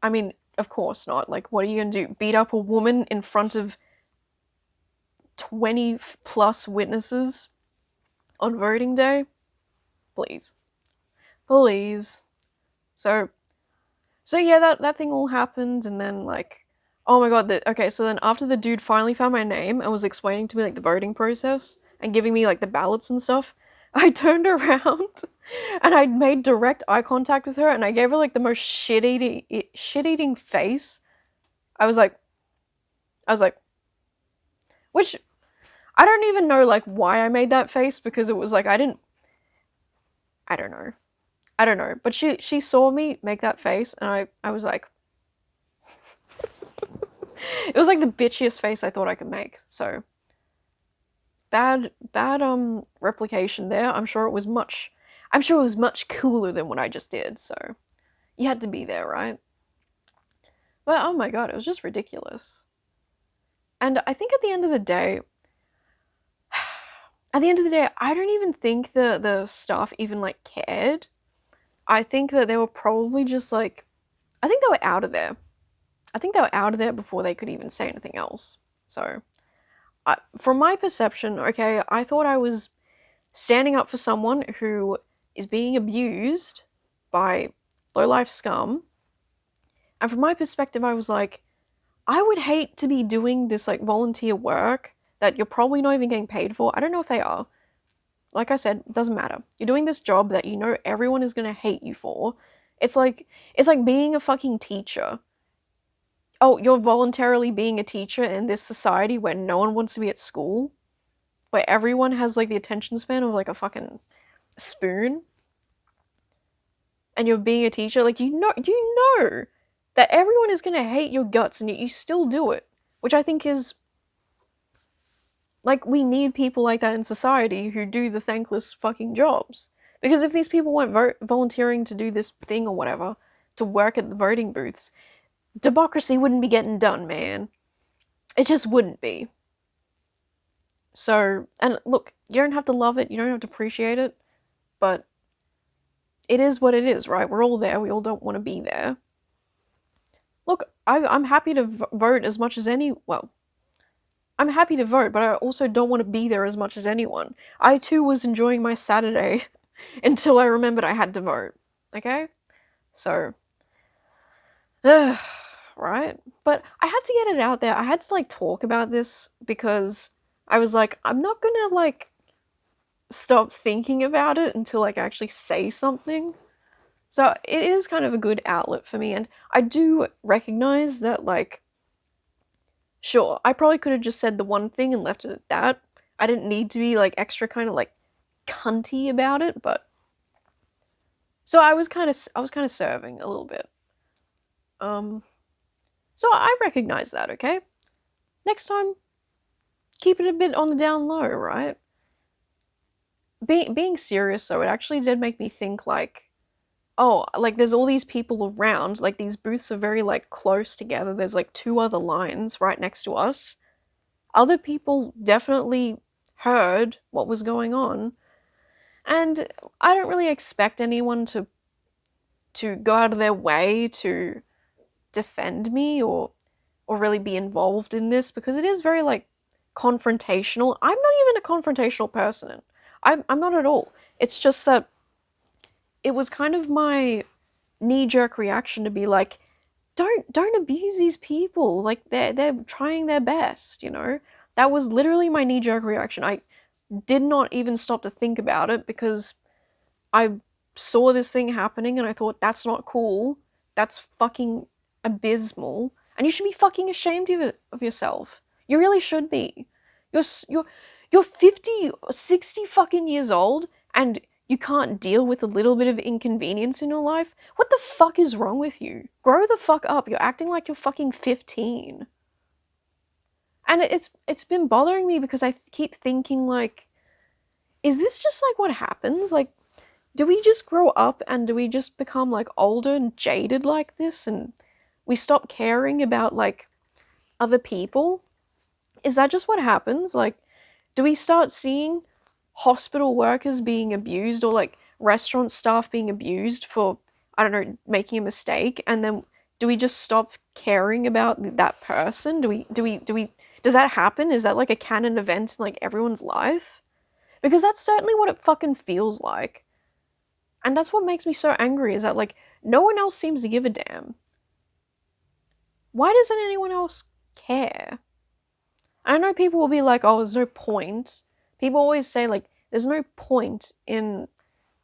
I mean, of course not. Like, what are you gonna do? Beat up a woman in front of 20 plus witnesses on voting day? Please. Please. So yeah, that thing all happened, and then, like, oh my god, okay, so then after the dude finally found my name and was explaining to me, like, the voting process and giving me, like, the ballots and stuff, I turned around and I made direct eye contact with her and I gave her, like, the most shit-eating face. I was like, which, I don't even know, like, why I made that face, because it was like, I don't know, but she saw me make that face and I was like, it was like the bitchiest face I thought I could make. So bad replication there. I'm sure it was much cooler than what I just did. So you had to be there, right? But oh my god, it was just ridiculous. And I think at the end of the day, I don't even think the staff even, like, cared. I think that they were probably just like, I think they were out of there. I think they were out of there before they could even say anything else. So, from my perception, okay, I thought I was standing up for someone who is being abused by low-life scum. And from my perspective, I was like, I would hate to be doing this, like, volunteer work that you're probably not even getting paid for. I don't know if they are. Like I said, it doesn't matter. You're doing this job that you know everyone is going to hate you for. It's like being a fucking teacher. Oh, you're voluntarily being a teacher in this society where no one wants to be at school? Where everyone has, like, the attention span of, like, a fucking spoon? And you're being a teacher? Like, you know that everyone is gonna hate your guts and yet you still do it. Which I think is Like, we need people like that in society who do the thankless fucking jobs. Because if these people weren't volunteering to do this thing or whatever, to work at the voting booths, democracy wouldn't be getting done, man. It just wouldn't be. So, and look, you don't have to love it, you don't have to appreciate it, but it is what it is, right? We're all there, we all don't want to be there. Look, I'm happy to vote as much as well, I'm happy to vote, but I also don't want to be there as much as anyone. I too was enjoying my Saturday until I remembered I had to vote. Okay? So, right? But I had to get it out there. I had to like talk about this because I was like, I'm not gonna like stop thinking about it until like I actually say something. So it is kind of a good outlet for me, and I do recognize that like, sure, I probably could have just said the one thing and left it at that. I didn't need to be like extra kind of like cunty about it, but so I was kind of serving a little bit. So I recognize that, okay? Next time, keep it a bit on the down low, right? Being serious though, it actually did make me think like, oh, like there's all these people around, like these booths are very like close together. There's like 2 other lines right next to us. Other people definitely heard what was going on, and I don't really expect anyone to go out of their way to defend me or really be involved in this, because it is very like confrontational. I'm not even a confrontational person. I'm not at all. It's just that it was kind of my knee-jerk reaction to be like, don't abuse these people. Like they're trying their best, you know? That was literally my knee-jerk reaction. I did not even stop to think about it because I saw this thing happening and I thought, that's not cool. That's fucking abysmal. And you should be fucking ashamed of yourself. You really should be. You're 50 or 60 fucking years old and you can't deal with a little bit of inconvenience in your life? What the fuck is wrong with you? Grow the fuck up. You're acting like you're fucking 15. And it's been bothering me because I keep thinking like, is this just like what happens? Like, do we just grow up and do we just become like older and jaded like this and we stop caring about like other people? Is that just what happens? Like, do we start seeing hospital workers being abused or like restaurant staff being abused for, I don't know, making a mistake, and then do we just stop caring about that person? Does that happen? Is that like a canon event in like everyone's life? Because that's certainly what it fucking feels like. And that's what makes me so angry, is that like no one else seems to give a damn. Why doesn't anyone else care? I know people will be like, oh, there's no point. People always say like, there's no point in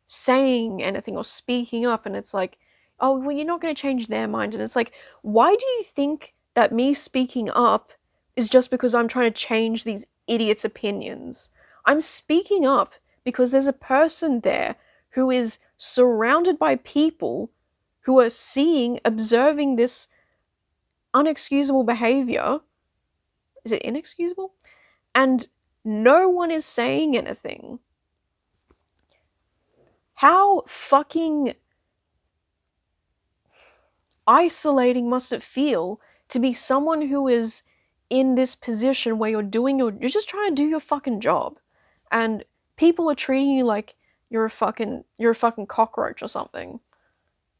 saying anything or speaking up, and it's like, oh, well, you're not going to change their mind. And it's like, why do you think that me speaking up is just because I'm trying to change these idiots' opinions? I'm speaking up because there's a person there who is surrounded by people who are observing this unexcusable behavior. Is it inexcusable? And no one is saying anything. How fucking isolating must it feel to be someone who is in this position where you're just trying to do your fucking job, and people are treating you like you're a fucking cockroach or something.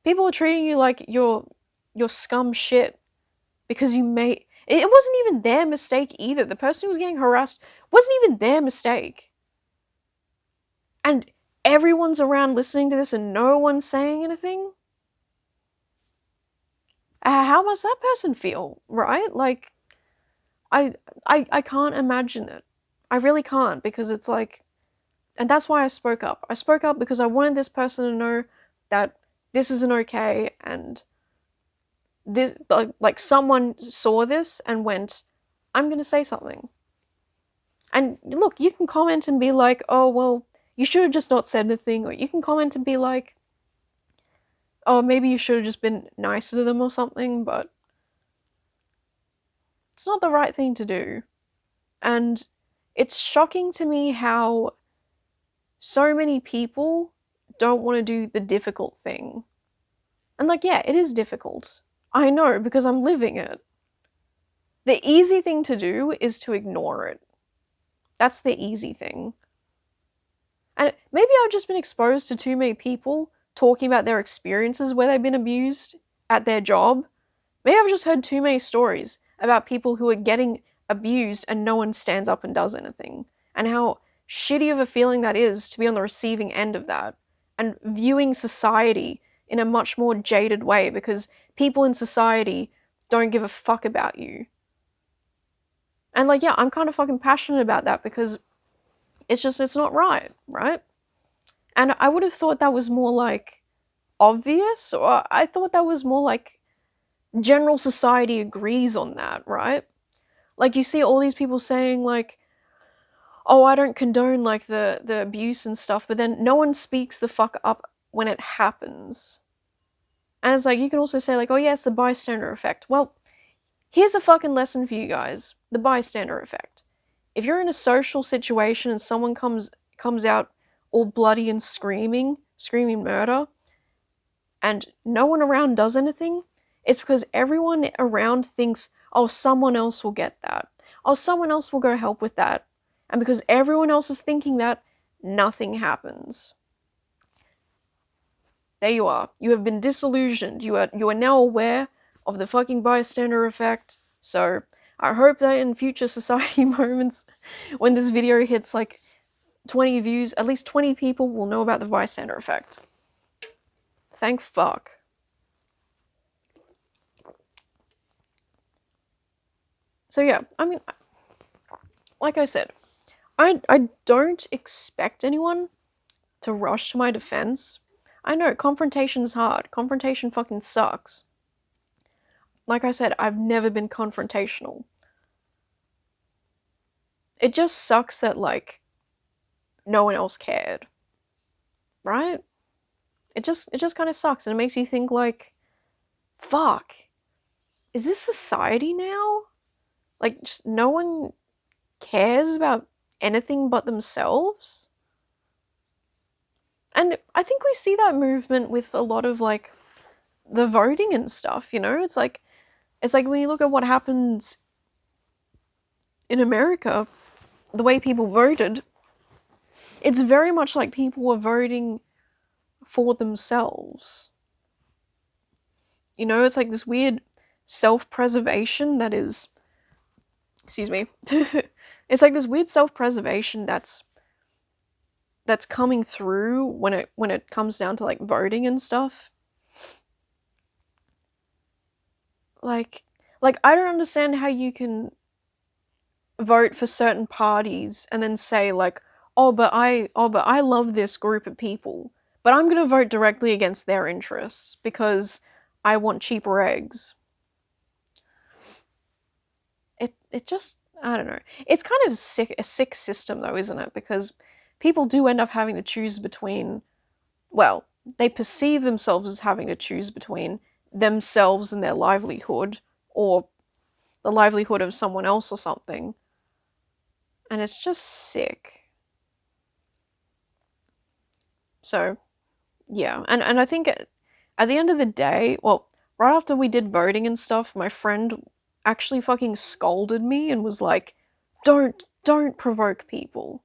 People are treating you like you're scum shit because you made it wasn't even their mistake either. The person who was getting harassed wasn't even their mistake. And everyone's around listening to this and no one's saying anything? How must that person feel, right? Like, I can't imagine it. I really can't, because it's like, and that's why I spoke up. I spoke up because I wanted this person to know that this isn't okay, and this, like someone saw this and went, I'm gonna say something. And look, you can comment and be like, oh, well, you should have just not said anything, or you can comment and be like, oh, maybe you should have just been nicer to them or something, but it's not the right thing to do. And It's shocking to me how so many people don't want to do the difficult thing. And like, yeah, it is difficult. I know, because I'm living it. The easy thing to do is to ignore it. That's the easy thing. And maybe I've just been exposed to too many people talking about their experiences where they've been abused at their job. Maybe I've just heard too many stories about people who are getting abused and no one stands up and does anything. And how shitty of a feeling that is to be on the receiving end of that. And viewing society in a much more jaded way because people in society don't give a fuck about you. And like, yeah, I'm kind of fucking passionate about that because it's not right, right? And I would have thought that was more like obvious, or I thought that was more like general society agrees on that, right? Like you see all these people saying like, oh, I don't condone like the abuse and stuff, but then no one speaks the fuck up when it happens. And it's like, you can also say like, oh yeah, it's the bystander effect. Well, here's a fucking lesson for you guys. The bystander effect. If you're in a social situation and someone comes out all bloody and screaming murder, and no one around does anything, it's because everyone around thinks, oh, someone else will get that. Oh, someone else will go help with that. And because everyone else is thinking that, nothing happens. There you are. You have been disillusioned. You are now aware of the fucking bystander effect. So I hope that in future society moments, when this video hits like 20 views, at least 20 people will know about the bystander effect. Thank fuck. So yeah, I mean, like I said, I don't expect anyone to rush to my defense. I know, confrontation's hard. Confrontation fucking sucks. Like I said, I've never been confrontational. It just sucks that, like, no one else cared. Right? It just kind of sucks, and it makes you think, like, fuck. Is this society now? Like, just no one cares about anything but themselves? And I think we see that movement with a lot of, like, the voting and stuff, you know? It's like when you look at what happens in America, the way people voted, it's very much like people were voting for themselves. You know, it's like this weird self-preservation that is... Excuse me. It's like this weird self-preservation that's coming through when it comes down to, like, voting and stuff. Like I don't understand how you can vote for certain parties and then say like, oh but I love this group of people, but I'm gonna vote directly against their interests because I want cheaper eggs. It just, I don't know. It's kind of a sick system though, isn't it? Because people do end up having to choose between, well, they perceive themselves as having to choose between themselves and their livelihood, or the livelihood of someone else or something. And it's just sick. So, yeah. And I think at the end of the day, well, right after we did voting and stuff, my friend actually fucking scolded me and was like, don't provoke people.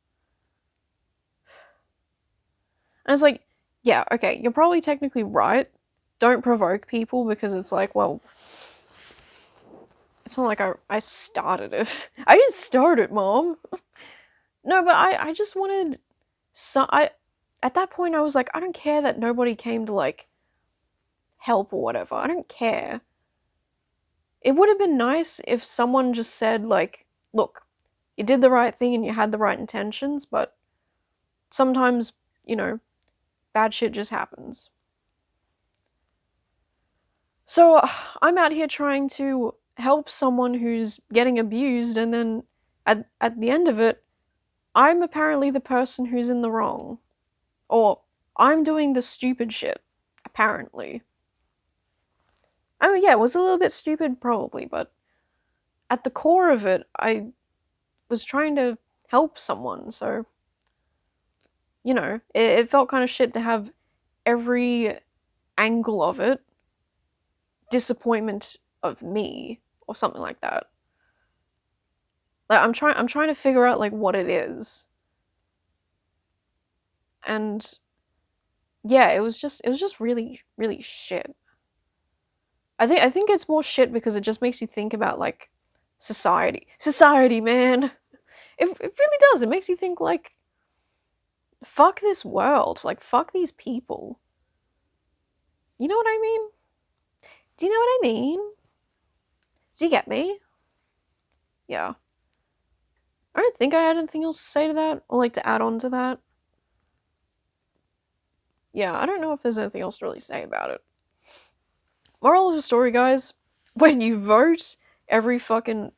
And it's like, yeah, okay, you're probably technically right. Don't provoke people, because it's like, well, it's not like I started it. I didn't start it, Mom. No, but I just wanted at that point I was like, I don't care that nobody came to, like, help or whatever. I don't care. It would have been nice if someone just said, like, look, you did the right thing and you had the right intentions, but sometimes, you know, bad shit just happens. So I'm out here trying to help someone who's getting abused, and then at the end of it, I'm apparently the person who's in the wrong. Or I'm doing the stupid shit, apparently. I mean, yeah, it was a little bit stupid, probably, but at the core of it, I was trying to help someone. So, you know, it felt kind of shit to have every angle of it disappointment of me or something like that. Like I'm trying to figure out like what it is. And yeah, it was just really really shit. I think it's more shit because it just makes you think about like society, man. It really does. It makes you think like fuck this world, like fuck these people. You know what I mean? Do you know what I mean? Do you get me? Yeah. I don't think I had anything else to say to that or like to add on to that. Yeah, I don't know if there's anything else to really say about it. Moral of the story, guys, when you vote every fucking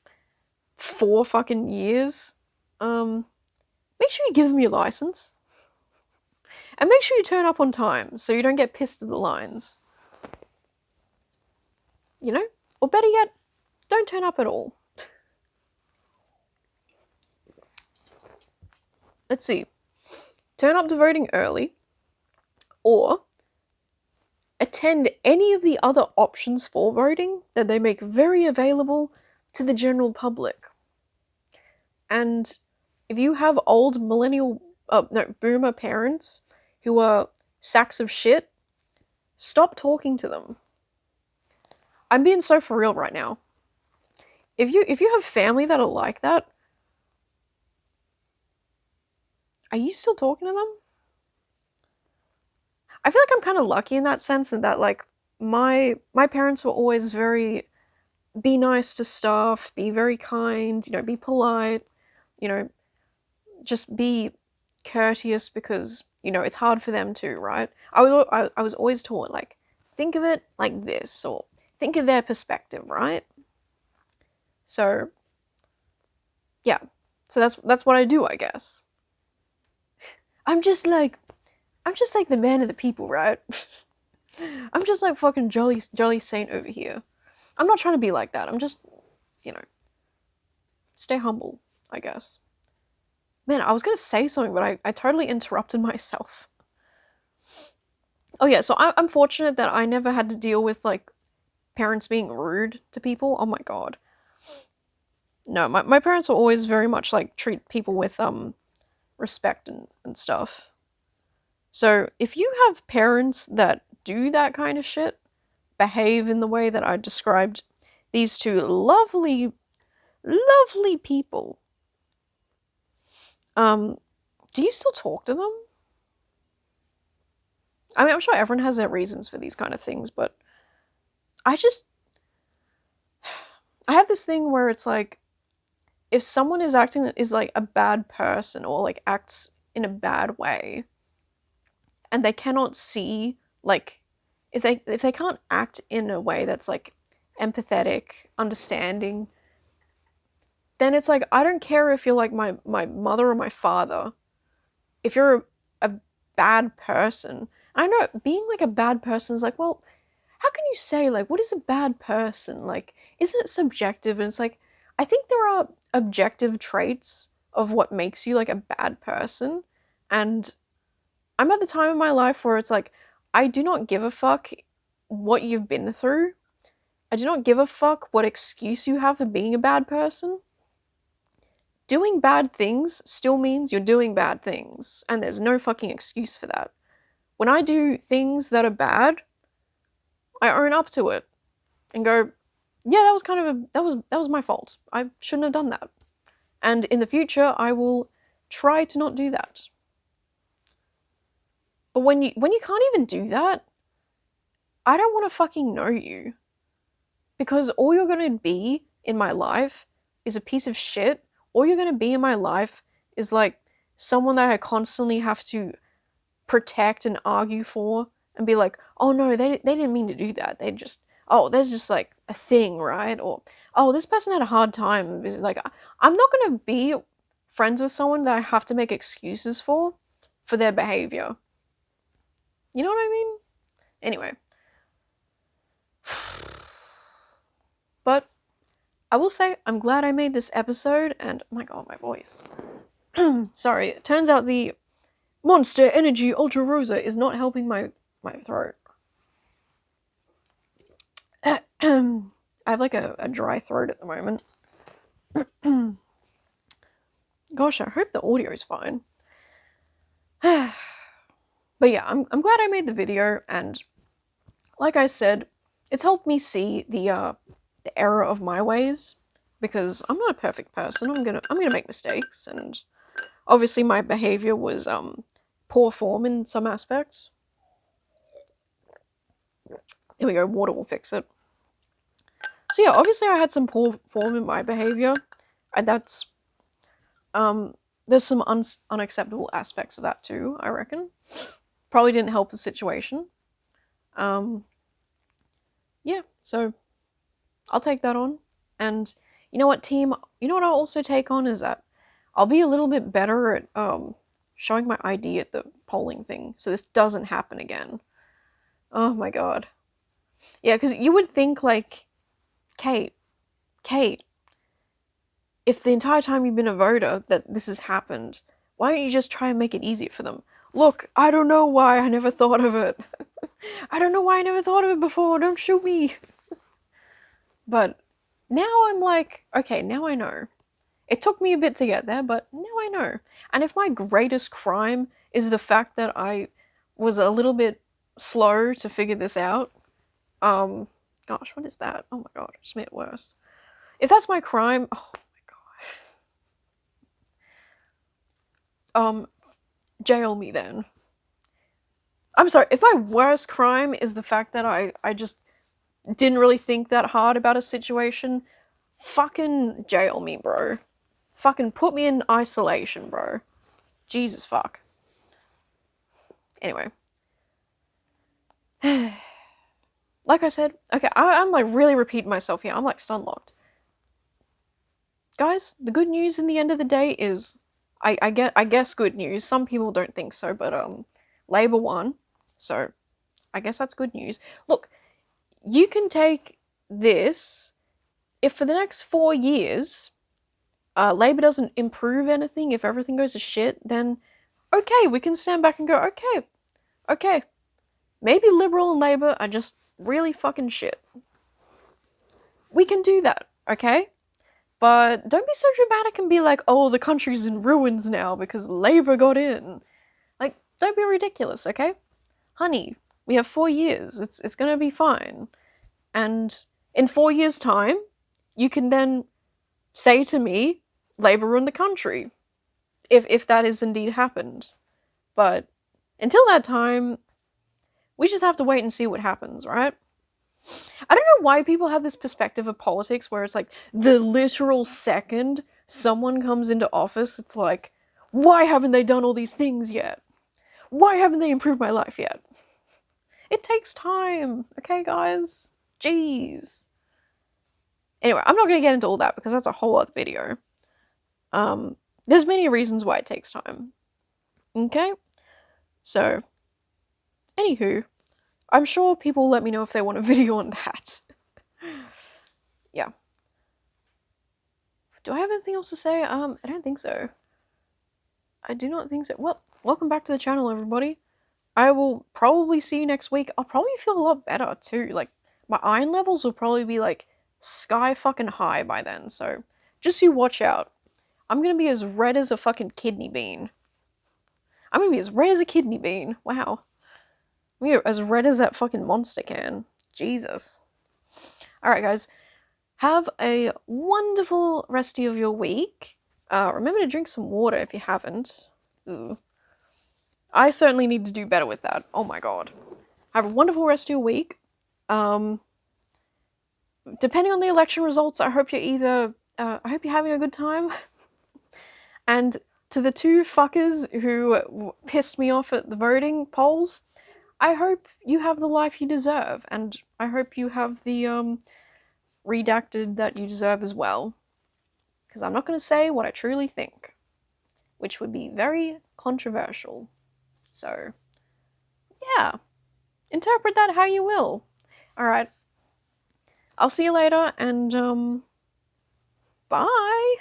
4 fucking years, make sure you give them your license. And make sure you turn up on time so you don't get pissed at the lines. You know? Or better yet, don't turn up at all. Let's see. Turn up to voting early, or attend any of the other options for voting that they make very available to the general public. And if you have old boomer parents who are sacks of shit, stop talking to them. I'm being so for real right now. If you have family that are like that, are you still talking to them? I feel like I'm kind of lucky in that sense, in that like my parents were always very be nice to staff, be very kind, you know, be polite, you know, just be courteous because, you know, it's hard for them too, right? I was always taught like think of it like this, or think of their perspective, right? So yeah. So that's what I do, I guess. I'm just like the man of the people, right? I'm just like fucking jolly saint over here. I'm not trying to be like that. I'm just, you know, stay humble, I guess. Man, I was gonna say something, but I totally interrupted myself. Oh yeah, so I'm fortunate that I never had to deal with like parents being rude to people. Oh my god. No, my parents were always very much like treat people with respect and stuff. So if you have parents that do that kind of shit, behave in the way that I described these two lovely, lovely people, do you still talk to them? I mean, I'm sure everyone has their reasons for these kind of things, but I have this thing where it's like, if someone is like a bad person or like acts in a bad way, and they cannot see like if they can't act in a way that's like empathetic, understanding, then it's like I don't care if you're like my mother or my father. If you're a bad person, I know being like a bad person is like, well, how can you say like what is a bad person? Like, isn't it subjective? And it's like I think there are objective traits of what makes you like a bad person, and I'm at the time in my life where it's like, I do not give a fuck what you've been through. I do not give a fuck what excuse you have for being a bad person. Doing bad things still means you're doing bad things, and there's no fucking excuse for that. When I do things that are bad, I own up to it and go, yeah, that was kind of that was my fault. I shouldn't have done that. And in the future, I will try to not do that. But when you can't even do that, I don't want to fucking know you. Because all you're going to be in my life is a piece of shit. All you're going to be in my life is like someone that I constantly have to protect and argue for and be like, oh no, they didn't mean to do that. They just, oh, there's just like a thing, right? Or, oh, this person had a hard time. Like, I'm not going to be friends with someone that I have to make excuses for their behavior. You know what I mean? Anyway. But I will say I'm glad I made this episode, and oh my god, my voice. Sorry, it turns out the Monster Energy Ultra Rosa is not helping my throat. I have like a dry throat at the moment. Gosh, I hope the audio is fine. But yeah, I'm glad I made the video, and like I said, it's helped me see the error of my ways, because I'm not a perfect person. I'm gonna make mistakes, and obviously my behavior was poor form in some aspects. Here we go, water will fix it. So yeah, obviously I had some poor form in my behavior, and that's there's some unacceptable aspects of that too, I reckon. Probably didn't help the situation. Yeah, so I'll take that on. And you know what, team? You know what I'll also take on is that I'll be a little bit better at showing my ID at the polling thing, so this doesn't happen again. Oh my god. Yeah, because you would think, like, Kate, if the entire time you've been a voter that this has happened, why don't you just try and make it easier for them? Look, I don't know why I never thought of it. I don't know why I never thought of it before, don't shoot me. But now I'm like, okay, now I know. It took me a bit to get there, but now I know. And if my greatest crime is the fact that I was a little bit slow to figure this out, gosh, what is that? Oh my god, it just made it worse. If that's my crime, oh my god. Jail me then. I'm sorry, if my worst crime is the fact that I just didn't really think that hard about a situation, fucking jail me, bro. Fucking put me in isolation, bro. Jesus fuck. Anyway. Like I said, okay, I'm like really repeating myself here. I'm like stun locked. Guys, the good news in the end of the day is, I guess good news. Some people don't think so, but Labour won, so I guess that's good news. Look, you can take this, if for the next 4 years, Labour doesn't improve anything, if everything goes to shit, then okay, we can stand back and go, okay, maybe Liberal and Labour are just really fucking shit. We can do that, okay? But don't be so dramatic and be like, oh, the country's in ruins now because Labour got in. Like, don't be ridiculous, okay? Honey, we have 4 years. It's gonna be fine. And in 4 years' time, you can then say to me, Labour run the country. If that is indeed happened. But until that time, we just have to wait and see what happens, right? I don't know why people have this perspective of politics where it's like the literal second someone comes into office, it's like, why haven't they done all these things yet? Why haven't they improved my life yet? It takes time, okay, guys? Jeez. Anyway, I'm not going to get into all that because that's a whole other video. There's many reasons why it takes time. Okay? So, anywho, I'm sure people will let me know if they want a video on that. Yeah. Do I have anything else to say? I don't think so. I do not think so. Well, welcome back to the channel, everybody. I will probably see you next week. I'll probably feel a lot better, too. Like, my iron levels will probably be, like, sky fucking high by then, so just you watch out. I'm gonna be as red as a fucking kidney bean. I'm gonna be as red as a kidney bean. Wow. I'm gonna be as red as that fucking monster can. Jesus. Alright, guys. Have a wonderful rest of your week. Remember to drink some water if you haven't. Ooh. I certainly need to do better with that. Oh my god. Have a wonderful rest of your week. Depending on the election results, I hope you're either... I hope you're having a good time. And to the two fuckers who pissed me off at the voting polls, I hope you have the life you deserve, and I hope you have the, redacted that you deserve as well. Because I'm not going to say what I truly think, which would be very controversial. So, yeah. Interpret that how you will. Alright. I'll see you later, and, bye!